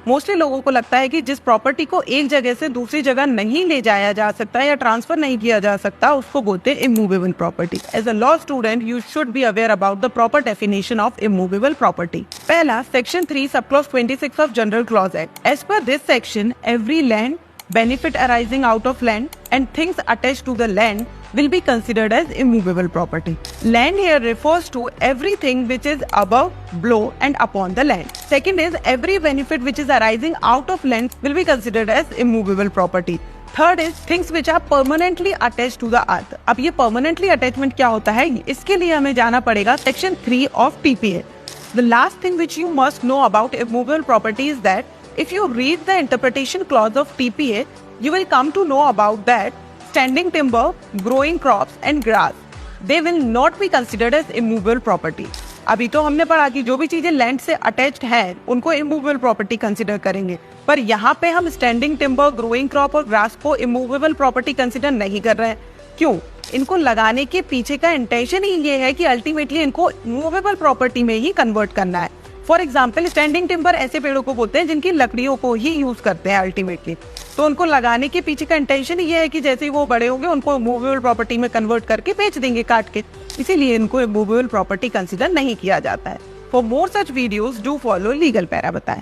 Mostly लोगों को लगता है कि जिस प्रॉपर्टी को एक जगह से दूसरी जगह नहीं ले जाया जा सकता या ट्रांसफर नहीं किया जा सकता उसको बोलते हैं immovable property. As a law student you should be aware about the proper definition of immovable property. पहला, section 3 sub clause 26 of General Clause Act. As per this section every land, benefit arising out of land and things attached to the land will be considered as immovable property. Land here refers to everything which is above, below and upon the land. Second is every benefit which is arising out of land will be considered as immovable property. Third is things which are permanently attached to the earth. अब ये permanently attachment क्या होता है, इसके लिए हमें जाना पड़ेगा section 3 of TPA. The last thing which you must know about immovable property is that if you read the interpretation clause of TPA, you will come to know about that standing timber, growing crops and grass, they will not be considered as immovable property. अभी तो हमने पढ़ा कि जो भी चीजें land से attached हैं उनको इमूवेबल प्रॉपर्टी कंसिडर करेंगे, पर यहाँ पे हम स्टैंडिंग टिम्बर, ग्रोइंग क्रॉप और ग्रास को इमूवेबल प्रॉपर्टी कंसिडर नहीं कर रहे हैं। क्यों? इनको लगाने के पीछे का इंटेंशन ही ये है कि अल्टीमेटली इनको मूवेबल प्रॉपर्टी में ही कन्वर्ट करना है। फॉर एग्जाम्पल, स्टैंडिंग टिम्बर ऐसे पेड़ों को बोलते हैं जिनकी लकड़ियों को ही यूज करते हैं अल्टीमेटली, तो उनको लगाने के पीछे का इंटेंशन ये है कि जैसे ही वो बड़े होंगे उनको मूवेबल प्रॉपर्टी में कन्वर्ट करके बेच देंगे काट के, इसीलिए इनको मूवेबल प्रॉपर्टी कंसिडर नहीं किया जाता है। For more such videos do follow legal para बताएं।